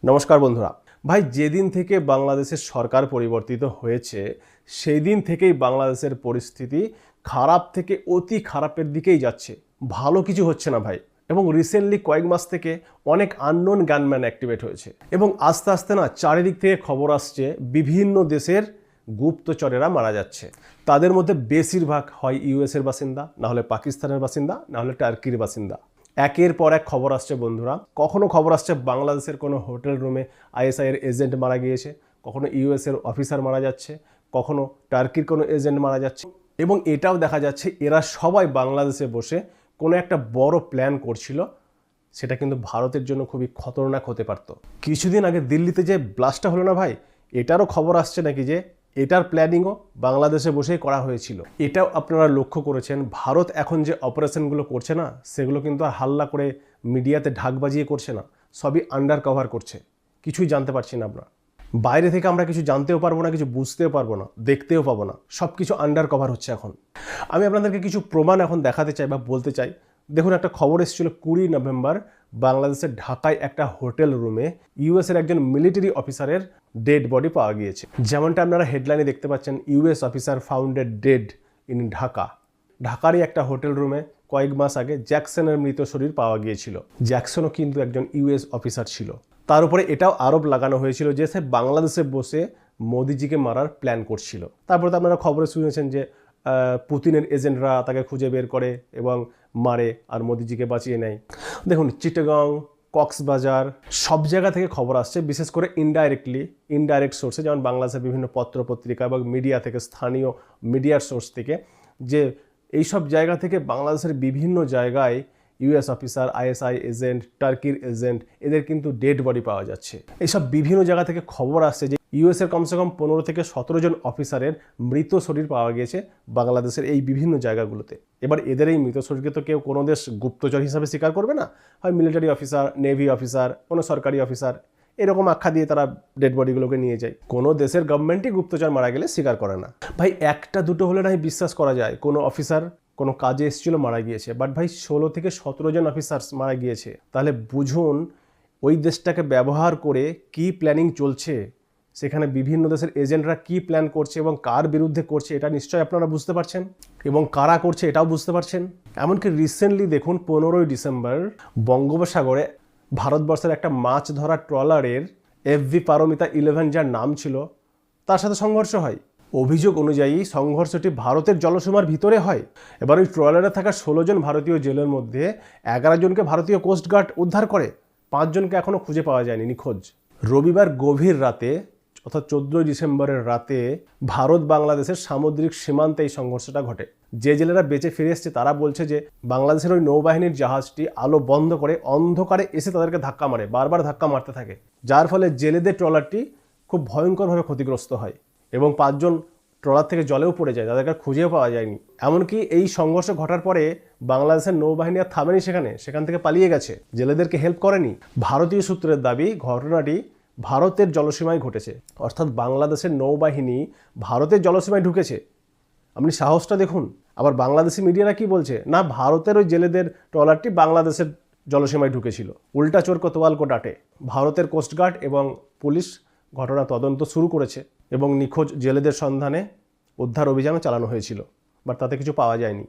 নমস্কার বন্ধুরা। ভাই, যেদিন থেকে বাংলাদেশের সরকার পরিবর্তিত হয়েছে সেই দিন থেকেই বাংলাদেশের পরিস্থিতি খারাপ থেকে অতি খারাপের দিকেই যাচ্ছে। ভালো কিছু হচ্ছে না ভাই। এবং রিসেন্টলি কয়েক মাস থেকে অনেক আননোন গানম্যান অ্যাক্টিভেট হয়েছে এবং আস্তে আস্তে না চারিদিক থেকে খবর আসছে বিভিন্ন দেশের গুপ্তচরেরা মারা যাচ্ছে। তাদের মধ্যে বেশিরভাগ হয় ইউএসের বাসিন্দা, না হলে পাকিস্তানের বাসিন্দা, না হলে টার্কির বাসিন্দা। একের পর এক খবর আসছে বন্ধুরা। কখনো খবর আসছে বাংলাদেশের কোনো হোটেল রুমে আইএসআই এর এজেন্ট মারা গিয়েছে, কখনো ইউএসের অফিসার মারা যাচ্ছে, কখনো টার্কির কোনো এজেন্ট মারা যাচ্ছে। এবং এটাও দেখা যাচ্ছে এরা সবাই বাংলাদেশে বসে কোনো একটা বড় প্ল্যান করছিল, সেটা কিন্তু ভারতের জন্য খুবই খতরনাক হতে পারত। কিছুদিন আগে দিল্লিতে যে ব্লাস্টটা হলো না ভাই, এটারও খবর আসছে নাকি যে এটার প্ল্যানিংও বাংলাদেশে বসেই করা হয়েছিল। এটাও আপনারা লক্ষ্য করেছেন, ভারত এখন যে অপারেশনগুলো করছে না, সেগুলো কিন্তু আর হাল্লা করে মিডিয়াতে ঢাক বাজিয়ে করছে না, সবই আন্ডার কভার করছে। কিছুই জানতে পারছি না আমরা, বাইরে থেকে আমরা কিছু জানতেও পারবো না, কিছু বুঝতেও পারবো না, দেখতেও পাবো না, সব কিছু আন্ডার কভার হচ্ছে এখন। আমি আপনাদেরকে কিছু প্রমাণ এখন দেখাতে চাই বা বলতে চাই। দেখুন, একটা খবর এসেছিল 20 নভেম্বর বাংলাদেশের ঢাকায় একটা হোটেল রুমে ইউএসের একজন মিলিটারি অফিসারের ডেড বডি পাওয়া গিয়েছে। যেমনটা আপনারা হেডলাইনে দেখতে পাচ্ছেন, US officer founded dead in Dhaka. ঢাকারই একটা হোটেল রুমে কয়েক মাস আগে জ্যাকসনের মৃত শরীর পাওয়া গিয়েছিল। জ্যাকসনও কিন্তু একজন ইউএস অফিসার ছিল। তার উপরে এটাও আরোপ লাগানো হয়েছিল যে সে বাংলাদেশে বসে মোদিজিকে মারার প্ল্যান করছিল। তারপরে তো আপনারা খবরে শুনেছেন যে পুতিনের এজেন্টরা তাকে খুঁজে বের করে এবং মারে আর মোদিজিকে বাঁচিয়ে নেয়। দেখুন, চিটাগং, কক্সবাজার সব জায়গা থেকে খবর আসছে, বিশেষ করে ইনডাইরেক্ট সোর্সে, যেমন বাংলাদেশের বিভিন্ন পত্রপত্রিকা এবং মিডিয়া থেকে, স্থানীয় মিডিয়ার সোর্স থেকে, যে এইসব জায়গা থেকে বাংলাদেশের বিভিন্ন জায়গায় ইউএস অফিসার, আইএসআই এজেন্ট, টার্কির এজেন্ট, এদের কিন্তু ডেড বডি পাওয়া যাচ্ছে। এইসব বিভিন্ন জায়গা থেকে খবর আসছে যে ইউএসের কমসে কম 15 থেকে 17 জন অফিসারের মৃত শরীর পাওয়া গিয়েছে বাংলাদেশের এই বিভিন্ন জায়গাগুলোতে। এবার এদের এই মৃত শরীরকে তো কেউ কোনো দেশ গুপ্তচর হিসাবে স্বীকার করবে না, হয় মিলিটারি অফিসার, নেভি অফিসার, কোনো সরকারি অফিসার, এরকম আখ্যা দিয়ে তারা ডেড বডিগুলোকে নিয়ে যায়। কোনো দেশের গভর্নমেন্টই গুপ্তচর মারা গেলে স্বীকার করে না। ভাই, একটা দুটো হলে নাই বিশ্বাস করা যায় কোনো অফিসার কোনো কাজে এসেছিল মারা গিয়েছে, বাট ভাই 16 থেকে 17 জন অফিসার্স মারা গিয়েছে। তাহলে বুঝুন ওই দেশটাকে ব্যবহার করে কি প্ল্যানিং চলছে, সেখানে বিভিন্ন দেশের এজেন্টরা কি প্ল্যান করছে এবং কার বিরুদ্ধে করছে, এটা নিশ্চয়ই আপনারা বুঝতে পারছেন, এবং কারা করছে এটাও বুঝতে পারছেন। এমনকি রিসেন্টলি দেখুন, 15ই ডিসেম্বর বঙ্গোপসাগরে ভারতবর্ষের একটা মাছ ধরা ট্রলারের এফভি পারমিতা 11 যার নাম ছিল, তার সাথে সংঘর্ষ হয়। অভিযোগ অনুযায়ী সংঘর্ষটি ভারতের জলসীমার ভিতরে হয়। এবার ওই ট্রলারে থাকা 16 জন ভারতীয় জেলের মধ্যে 11 জনকে ভারতীয় কোস্টগার্ড উদ্ধার করে, 5 জনকে এখনও খুঁজে পাওয়া যায়নি, নিখোঁজ। রবিবার গভীর রাতে, অর্থাৎ 14 ডিসেম্বরের রাতে ভারত বাংলাদেশের সামুদ্রিক সীমান্তে এই সংঘর্ষটা ঘটে। যে জেলেরা বেঁচে ফিরে এসছে তারা বলছে যে বাংলাদেশের ওই নৌবাহিনীর জাহাজটি আলো বন্ধ করে অন্ধকারে এসে তাদেরকে ধাক্কা মারে, বারবার ধাক্কা মারতে থাকে, যার ফলে জেলেদের ট্রলারটি খুব ভয়ঙ্করভাবে ক্ষতিগ্রস্ত হয় এবং 5 জন ট্রলার থেকে জলেও পড়ে যায়, তাদেরকে খুঁজেও পাওয়া যায়নি। এমনকি এই সংঘর্ষ ঘটার পরে বাংলাদেশের নৌবাহিনী আর থামেনি, সেখান থেকে পালিয়ে গেছে, জেলেদেরকে হেল্প করেনি। ভারতীয় সূত্রের দাবি ঘটনাটি ভারতের জলসীমায় ঘটেছে, অর্থাৎ বাংলাদেশের নৌবাহিনী ভারতের জলসীমায় ঢুকেছে। আপনি সাহসটা দেখুন। আবার বাংলাদেশি মিডিয়ারা কি বলছে, না ভারতের ওই জেলেদের ট্রলারটি বাংলাদেশের জলসীমায় ঢুকেছিল। উল্টা চোর কোতোয়াল কো ডাঁটে। ভারতের কোস্টগার্ড এবং পুলিশ ঘটনা তদন্ত শুরু করেছে এবং নিখোঁজ জেলেদের সন্ধানে উদ্ধার অভিযানও চালানো হয়েছিল, বাট তাতে কিছু পাওয়া যায়নি।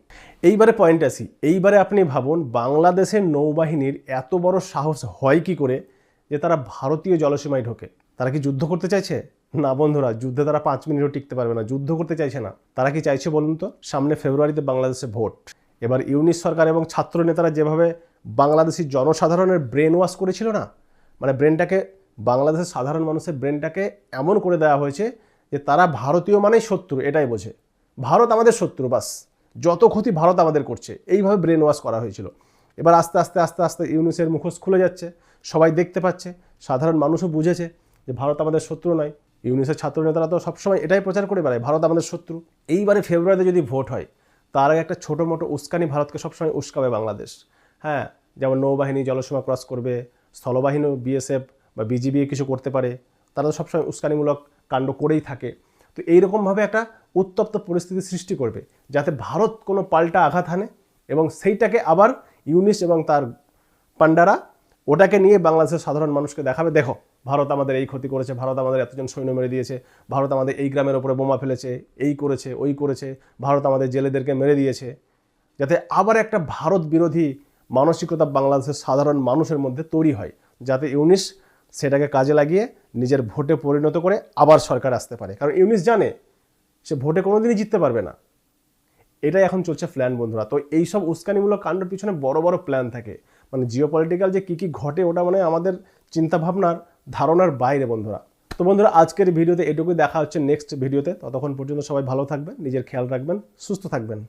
এইবারে পয়েন্ট আসি। এইবারে আপনি ভাবুন, বাংলাদেশের নৌবাহিনীর এত বড় সাহস হয় কি করে যে তারা ভারতীয় জলসীমায় ঢোকে? তারা কি যুদ্ধ করতে চাইছে? না বন্ধুরা, যুদ্ধে তারা 5 মিনিটও টিকতে পারবে না, যুদ্ধ করতে চাইছে না। তারা কি চাইছে বলুন তো? সামনে ফেব্রুয়ারিতে বাংলাদেশে ভোট। এবার ইউনিস সরকার এবং ছাত্র নেতারা যেভাবে বাংলাদেশি জনসাধারণের ব্রেন ওয়াশ করেছিল না, মানে ব্রেনটাকে, বাংলাদেশের সাধারণ মানুষের ব্রেনটাকে এমন করে দেওয়া হয়েছে যে তারা ভারতীয় মানেই শত্রু, এটাই বোঝে, ভারত আমাদের শত্রু, বাস যত ক্ষতি ভারত আমাদের করছে, এইভাবে ব্রেন ওয়াশ করা হয়েছিল। এবার আস্তে আস্তে আস্তে আস্তে ইউনিসের মুখোশ খুলে যাচ্ছে, সবাই দেখতে পাচ্ছে, সাধারণ মানুষও বুঝেছে যে ভারত আমাদের শত্রু নয়। ইউনিসের ছাত্র নেতারা তো সবসময় এটাই প্রচার করে বেড়ায়, ভারত আমাদের শত্রু। এইবারে ফেব্রুয়ারিতে যদি ভোট হয়, তার আগে একটা ছোটো মোটো উস্কানি ভারতকে সবসময় উস্কাবে বাংলাদেশ। হ্যাঁ, যেমন নৌবাহিনী জলসীমা ক্রস করবে, স্থলবাহিনী বিএসএফ বা বিজিবি কিছু করতে পারে, তারা তো সবসময় উস্কানিমূলক কাণ্ড করেই থাকে। তো এইরকমভাবে একটা উত্তপ্ত পরিস্থিতি সৃষ্টি করবে যাতে ভারত কোনো পাল্টা আঘাত হানে এবং সেইটাকে আবার ইউনিস এবং তার পান্ডারা ওটাকে নিয়ে বাংলাদেশের সাধারণ মানুষকে দেখাবে, দেখো ভারত আমাদের এই ক্ষতি করেছে, ভারত আমাদের এতজন সৈন্য মেরে দিয়েছে, ভারত আমাদের এই গ্রামের ওপরে বোমা ফেলেছে, এই করেছে ওই করেছে, ভারত আমাদের জেলেদেরকে মেরে দিয়েছে, যাতে আবার একটা ভারত বিরোধী মানসিকতা বাংলাদেশের সাধারণ মানুষের মধ্যে তৈরি হয়, যাতে ইউনিস সেটাকে কাজে লাগিয়ে নিজের ভোটে পরিণত করে আবার সরকার আসতে পারে। কারণ ইউনিস জানে সে ভোটে কোনোদিনই জিততে পারবে না। এটাই এখন চলছে প্ল্যান বন্ধুরা। তো এইসব উস্কানিমূলক কাণ্ডের পিছনে বড় বড় প্ল্যান থাকে, মানে জিওপলিটিক্যাল যে কী কী ঘটে ওটা মানে আমাদের চিন্তাভাবনার ধারণার বাইরে বন্ধুরা। তো বন্ধুরা আজকের ভিডিওতে এটুকুই, দেখা হচ্ছে নেক্সট ভিডিওতে। ততক্ষণ পর্যন্ত সবাই ভালো থাকবেন, নিজের খেয়াল রাখবেন, সুস্থ থাকবেন।